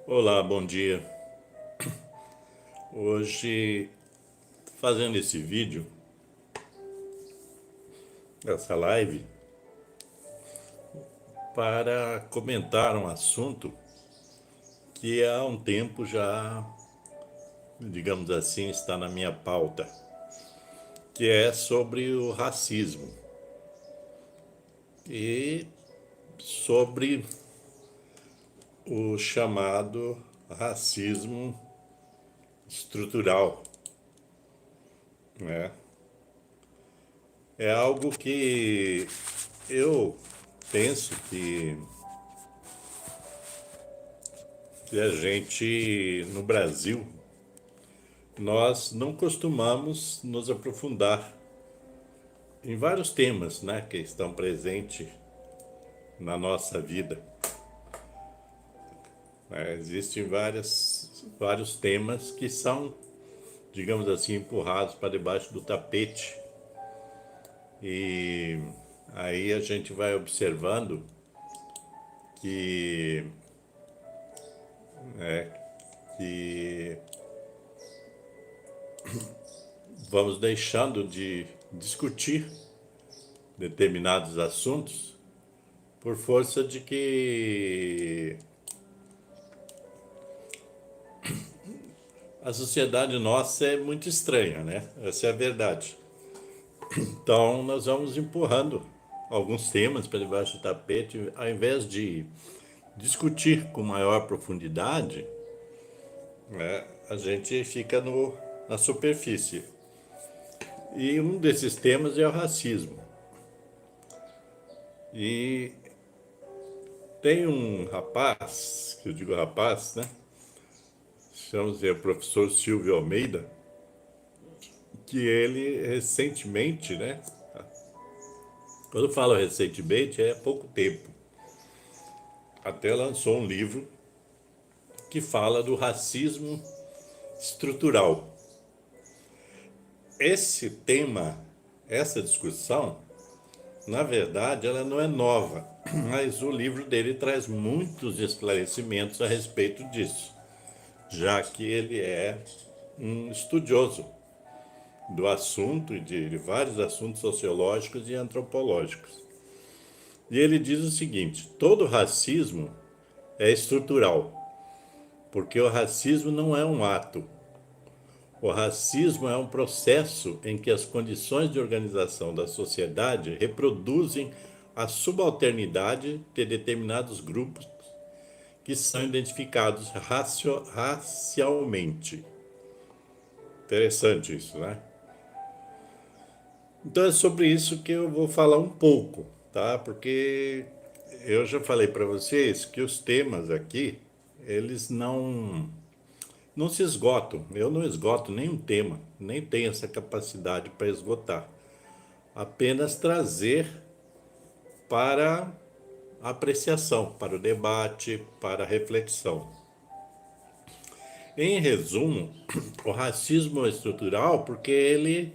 Olá, bom dia. Hoje, fazendo esse vídeo, essa live, para comentar um assunto que há um tempo já, digamos assim, está na minha pauta, que é sobre o racismo e sobre o chamado racismo estrutural, né? É algo que eu penso que a gente, no Brasil, nós não costumamos nos aprofundar em vários temas, né, que estão presentes na nossa vida. Existem vários temas que são, digamos assim, empurrados para debaixo do tapete. E aí a gente vai observando que, que vamos deixando de discutir determinados assuntos por força de que a sociedade nossa é muito estranha, né? Essa é a verdade. Então, nós vamos empurrando alguns temas para debaixo do tapete, ao invés de discutir com maior profundidade, né? A gente fica na superfície. E um desses temas é o racismo. E tem um rapaz, que eu digo rapaz, né? Chama-se o professor Silvio Almeida, que ele recentemente, né? Quando eu falo recentemente, é há pouco tempo, até lançou um livro que fala do racismo estrutural. Esse tema, essa discussão, na verdade, ela não é nova, mas o livro dele traz muitos esclarecimentos a respeito disso, já que ele é um estudioso do assunto e de vários assuntos sociológicos e antropológicos. E ele diz o seguinte: todo racismo é estrutural, porque o racismo não é um ato. O racismo é um processo em que as condições de organização da sociedade reproduzem a subalternidade de determinados grupos que são identificados racialmente. Interessante isso, né? Então é sobre isso que eu vou falar um pouco, tá? Porque eu já falei para vocês que os temas aqui, eles não se esgotam. Eu não esgoto nenhum tema, nem tenho essa capacidade para esgotar. Apenas trazer para a apreciação, para o debate, para a reflexão. Em resumo, o racismo é estrutural porque ele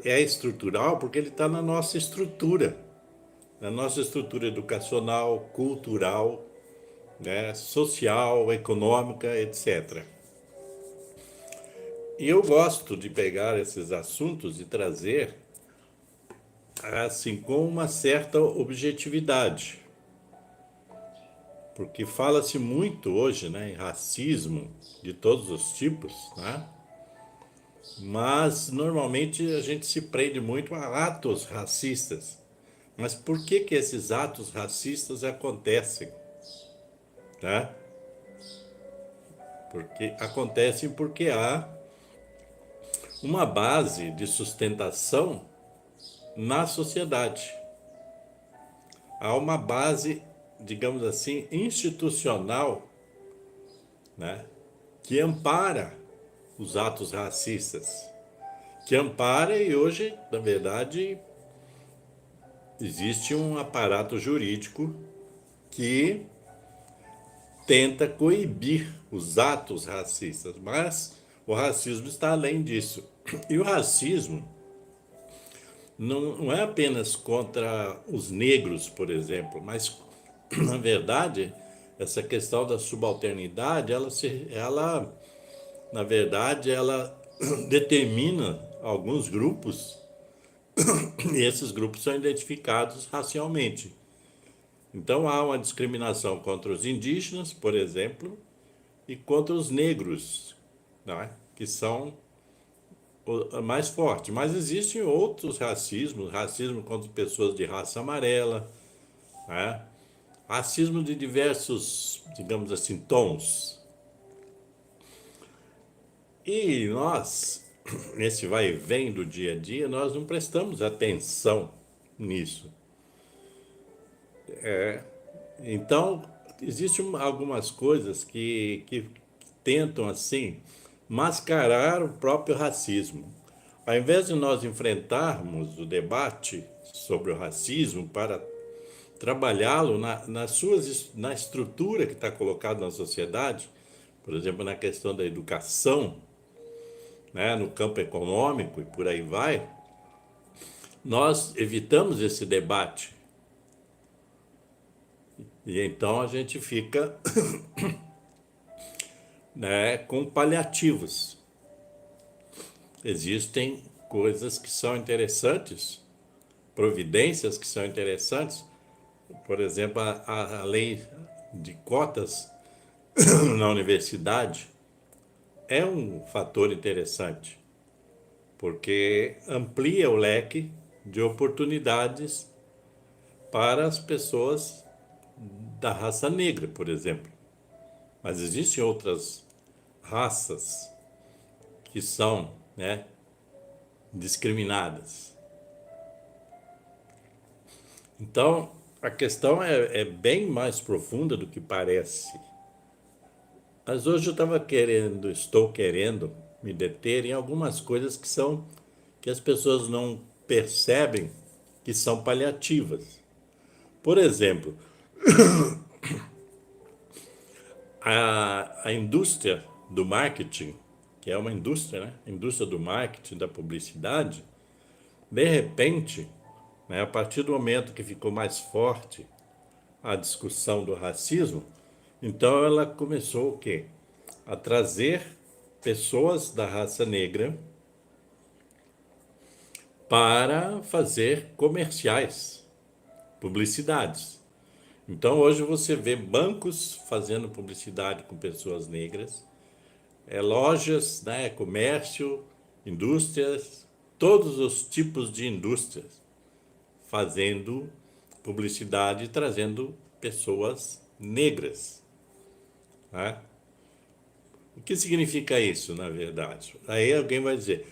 é estrutural porque ele está na nossa estrutura educacional, cultural, né, social, econômica, etc. E eu gosto de pegar esses assuntos e trazer assim com uma certa objetividade, porque fala-se muito hoje, né, em racismo de todos os tipos, né? Mas normalmente a gente se prende muito a atos racistas. Mas por que esses atos racistas acontecem, tá? Porque acontecem porque há uma base de sustentação na sociedade. Há uma base, digamos assim, institucional, né, que ampara os atos racistas, que ampara e hoje, na verdade, existe um aparato jurídico que tenta coibir os atos racistas, mas o racismo está além disso. E o racismo não é apenas contra os negros, por exemplo, mas, na verdade, essa questão da subalternidade, ela na verdade, ela determina alguns grupos, e esses grupos são identificados racialmente. Então há uma discriminação contra os indígenas, por exemplo, e contra os negros, né? Que são mais fortes. Mas existem outros racismos, racismo contra pessoas de raça amarela, né? Racismo de diversos, digamos assim, tons. E nós, nesse vai e vem do dia a dia, nós não prestamos atenção nisso. Então, existem algumas coisas que tentam, assim, mascarar o próprio racismo. Ao invés de nós enfrentarmos o debate sobre o racismo para trabalhá-lo na estrutura que está colocada na sociedade, por exemplo, na questão da educação, né, no campo econômico e por aí vai, nós evitamos esse debate. E então a gente fica né, com paliativos. Existem coisas que são interessantes, providências que são interessantes, por exemplo, a lei de cotas na universidade é um fator interessante, porque amplia o leque de oportunidades para as pessoas da raça negra, por exemplo. Mas existem outras raças que são, né, discriminadas. Então, a questão é bem mais profunda do que parece. Mas hoje estou querendo me deter em algumas coisas que as pessoas não percebem que são paliativas. Por exemplo, a indústria do marketing, que é uma indústria, né? A indústria do marketing, da publicidade, de repente, né, a partir do momento que ficou mais forte a discussão do racismo, então ela começou o quê? A trazer pessoas da raça negra para fazer comerciais, publicidades. Então hoje você vê bancos fazendo publicidade com pessoas negras, lojas, né, comércio, indústrias, todos os tipos de indústrias fazendo publicidade, trazendo pessoas negras. Né? O que significa isso, na verdade? Aí alguém vai dizer,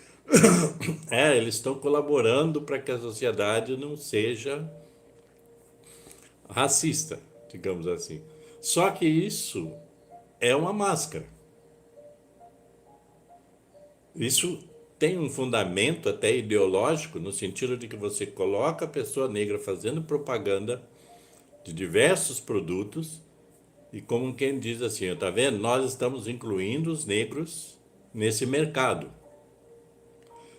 eles estão colaborando para que a sociedade não seja racista, digamos assim. Só que isso é uma máscara. Isso tem um fundamento até ideológico, no sentido de que você coloca a pessoa negra fazendo propaganda de diversos produtos e como quem diz assim, tá vendo? Nós estamos incluindo os negros nesse mercado.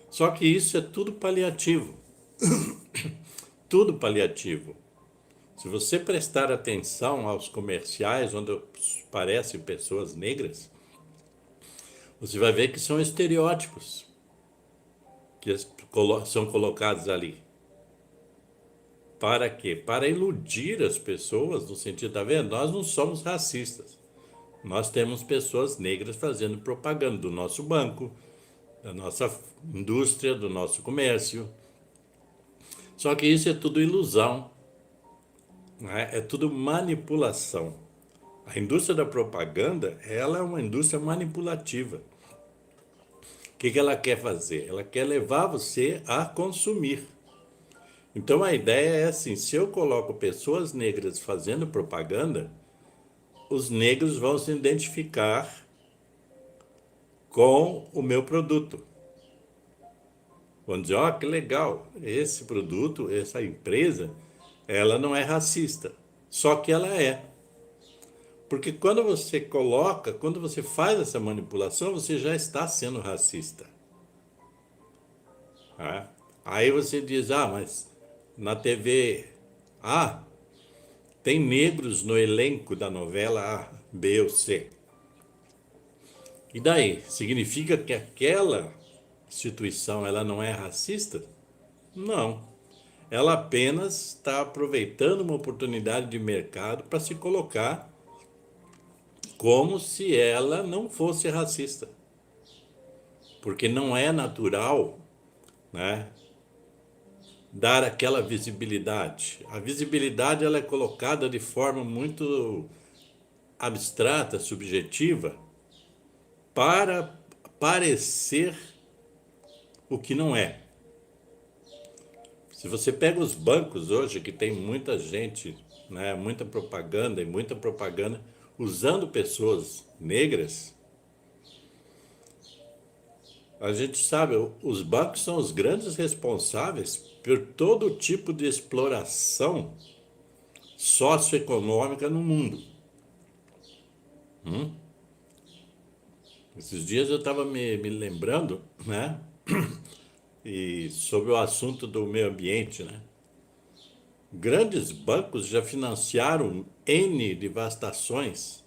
Só que isso é tudo paliativo. Tudo paliativo. Se você prestar atenção aos comerciais onde aparecem pessoas negras, você vai ver que são estereótipos que são colocados ali. Para quê? Para iludir as pessoas, no sentido, tá vendo? Nós não somos racistas. Nós temos pessoas negras fazendo propaganda do nosso banco, da nossa indústria, do nosso comércio. Só que isso é tudo ilusão, né? É tudo manipulação. A indústria da propaganda, ela é uma indústria manipulativa. O que ela quer fazer? Ela quer levar você a consumir. Então a ideia é assim, se eu coloco pessoas negras fazendo propaganda, os negros vão se identificar com o meu produto. Vão dizer, ó, que legal, esse produto, essa empresa, ela não é racista. Só que ela é. Porque quando você faz essa manipulação, você já está sendo racista. Tá? Aí você diz, mas na TV, tem negros no elenco da novela A, B ou C. E daí? Significa que aquela instituição ela não é racista? Não. Ela apenas está aproveitando uma oportunidade de mercado para se colocar como se ela não fosse racista. Porque não é natural, né, dar aquela visibilidade. A visibilidade ela é colocada de forma muito abstrata, subjetiva, para parecer o que não é. Se você pega os bancos hoje, que tem muita gente, né, muita propaganda e muita propaganda usando pessoas negras, a gente sabe, os bancos são os grandes responsáveis por todo tipo de exploração socioeconômica no mundo. Esses dias eu estava me lembrando, né, e sobre o assunto do meio ambiente, né? Grandes bancos já financiaram N devastações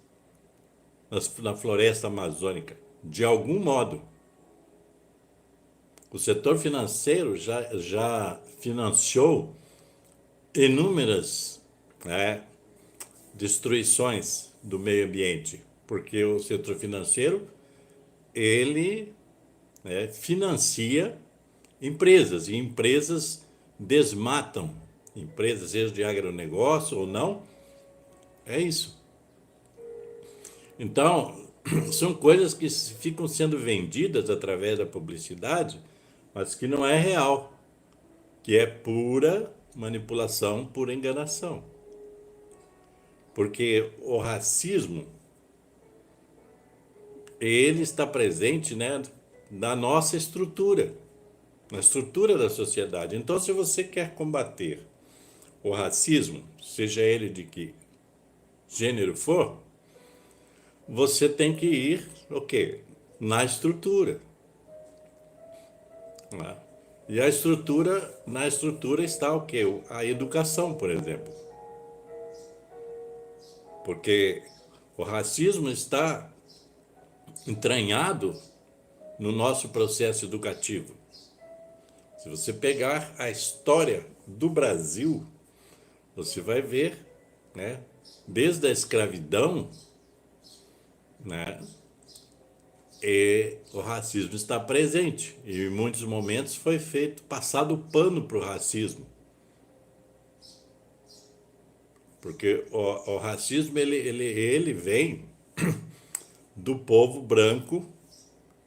na floresta amazônica, de algum modo. O setor financeiro já financiou inúmeras, né, destruições do meio ambiente, porque o setor financeiro ele, né, financia empresas, e empresas desmatam, empresas seja de agronegócio ou não, é isso. Então, são coisas que ficam sendo vendidas através da publicidade, mas que não é real, que é pura manipulação, pura enganação. Porque o racismo, ele está presente, né, na nossa estrutura, na estrutura da sociedade. Então, se você quer combater o racismo, seja ele de que gênero for, você tem que ir, o quê? Na estrutura. Né? E na estrutura está o quê? A educação, por exemplo. Porque o racismo está entranhado no nosso processo educativo. Se você pegar a história do Brasil, você vai ver, né, desde a escravidão, né, e o racismo está presente. E em muitos momentos foi passado pano para o racismo. Porque o racismo ele vem do povo branco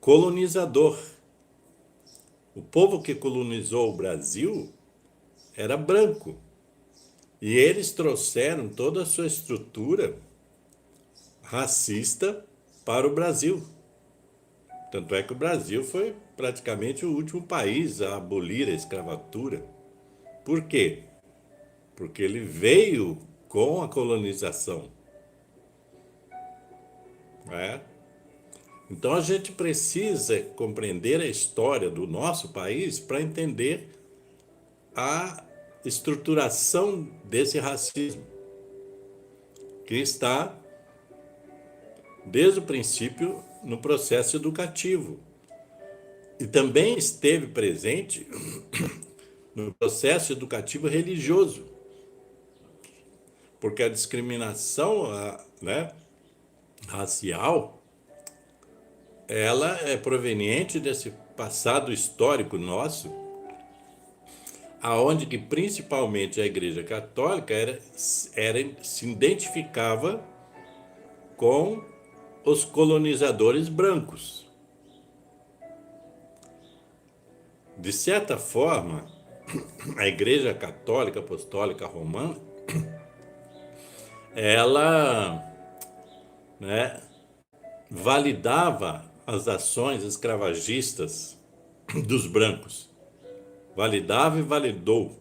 colonizador. O povo que colonizou o Brasil era branco. E eles trouxeram toda a sua estrutura racista para o Brasil. Tanto é que o Brasil foi praticamente o último país a abolir a escravatura. Por quê? Porque ele veio com a colonização. Né? Então a gente precisa compreender a história do nosso país para entender a estruturação desse racismo, que está desde o princípio no processo educativo. E também esteve presente no processo educativo religioso, porque a discriminação, né, racial, ela é proveniente desse passado histórico nosso, aonde que principalmente a Igreja Católica se identificava com os colonizadores brancos. De certa forma, a Igreja Católica Apostólica Romana, ela, né, validava as ações escravagistas dos brancos. Validava e validou.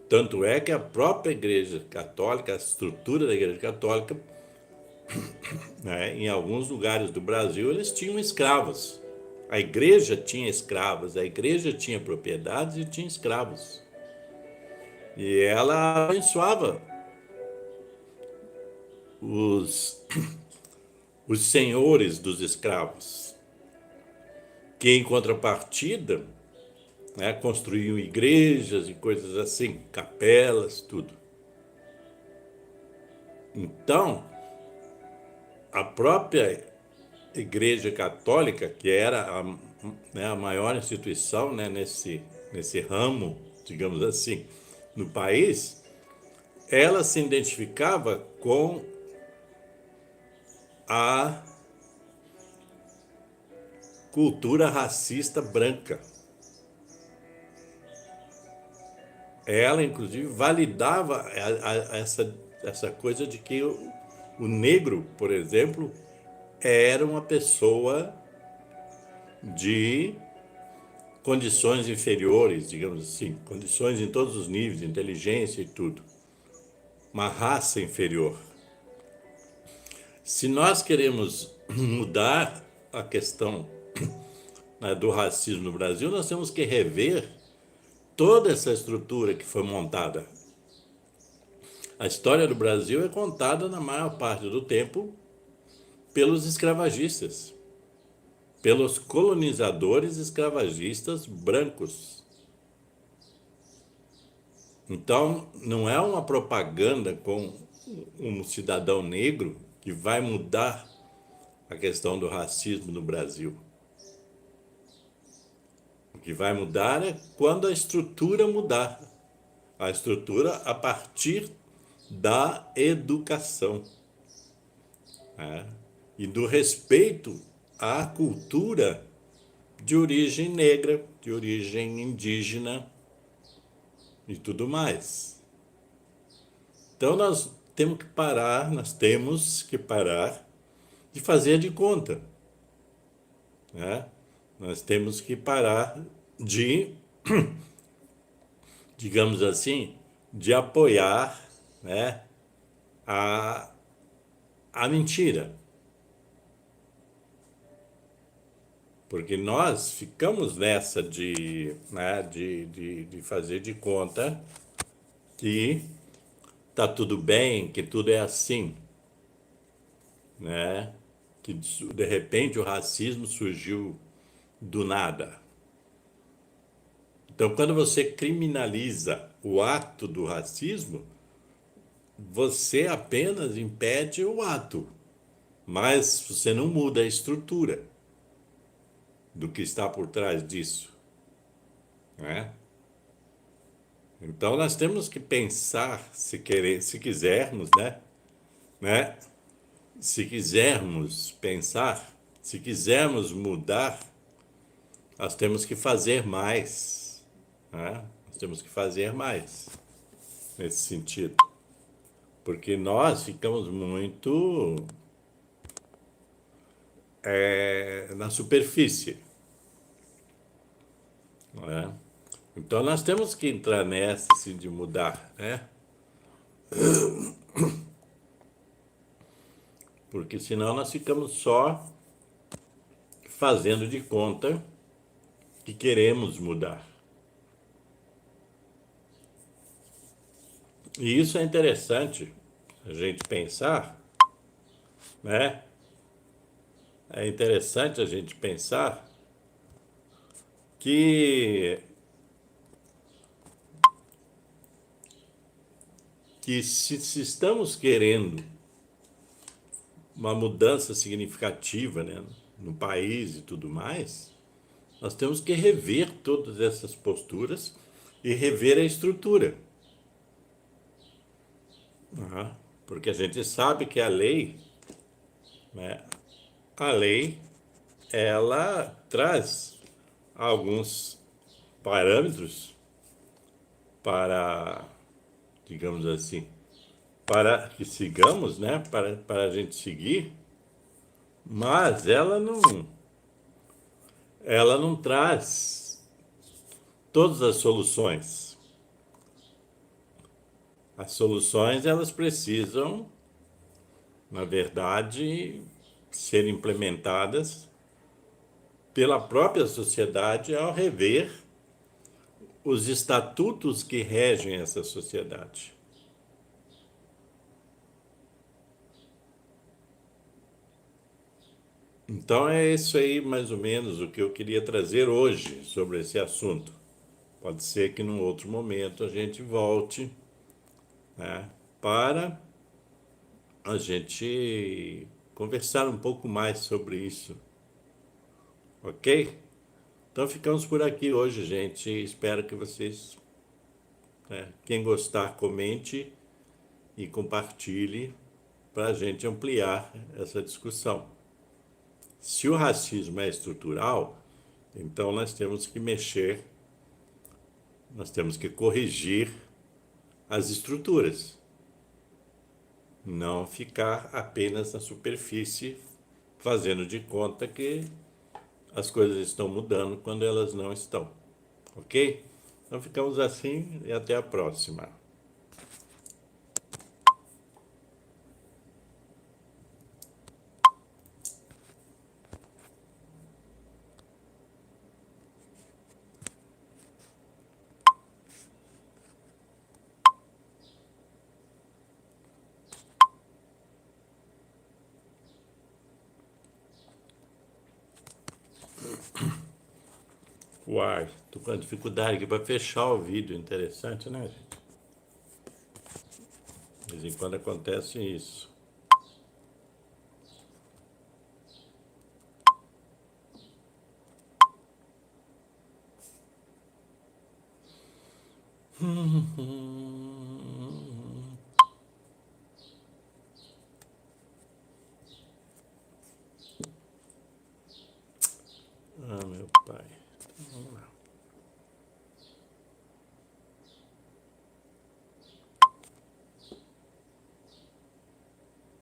Tanto é que a própria Igreja Católica, a estrutura da Igreja Católica, né, em alguns lugares do Brasil, eles tinham escravos. A igreja tinha escravos, a igreja tinha propriedades e tinha escravos. E ela abençoava os, os senhores dos escravos, que em contrapartida, né, construíam igrejas e coisas assim, capelas, tudo. Então, a própria Igreja Católica, que era né, a maior instituição, né, nesse ramo, digamos assim, no país, ela se identificava com a cultura racista branca. Ela, inclusive, validava essa coisa de que o negro, por exemplo, era uma pessoa de condições inferiores, digamos assim, condições em todos os níveis, inteligência e tudo. Uma raça inferior. Se nós queremos mudar a questão, né, do racismo no Brasil, nós temos que rever toda essa estrutura que foi montada. A história do Brasil é contada, na maior parte do tempo, pelos escravagistas, pelos colonizadores escravagistas brancos. Então, não é uma propaganda com um cidadão negro que vai mudar a questão do racismo no Brasil. O que vai mudar é quando a estrutura mudar. A estrutura a partir da educação, né? E do respeito à cultura de origem negra, de origem indígena e tudo mais. Então nós temos que parar de fazer de conta, né? Nós temos que parar de, digamos assim, de apoiar, né, a mentira. Porque nós ficamos nessa né, de fazer de conta que tá tudo bem, que tudo é assim, né? Que de repente o racismo surgiu do nada. Então, quando você criminaliza o ato do racismo, você apenas impede o ato, mas você não muda a estrutura do que está por trás disso, né? Então nós temos que pensar, se quisermos, né? Se quisermos pensar, se quisermos mudar, nós temos que fazer mais, né? Nós temos que fazer mais nesse sentido, porque nós ficamos muito na superfície, né? Então nós temos que entrar nessa assim, de mudar, né? Porque senão nós ficamos só fazendo de conta que queremos mudar. E isso é interessante a gente pensar, né? É interessante a gente pensar que se estamos querendo uma mudança significativa, né, no país e tudo mais, nós temos que rever todas essas posturas e rever a estrutura. Porque a gente sabe que né, a lei, ela traz alguns parâmetros para, digamos assim, para que sigamos, né, para a gente seguir, mas ela não traz todas as soluções. As soluções, elas precisam, na verdade, ser implementadas pela própria sociedade ao rever os estatutos que regem essa sociedade. Então é isso aí mais ou menos o que eu queria trazer hoje sobre esse assunto. Pode ser que num outro momento a gente volte, né, para a gente conversar um pouco mais sobre isso, ok? Então ficamos por aqui hoje, gente. Espero que vocês, né, quem gostar, comente e compartilhe para a gente ampliar essa discussão. Se o racismo é estrutural, então nós temos que mexer, nós temos que corrigir as estruturas, não ficar apenas na superfície fazendo de conta que as coisas estão mudando quando elas não estão, ok? Então ficamos assim e até a próxima. Uai, tô com dificuldade aqui para fechar o vídeo. Interessante, né, gente? De vez em quando acontece isso.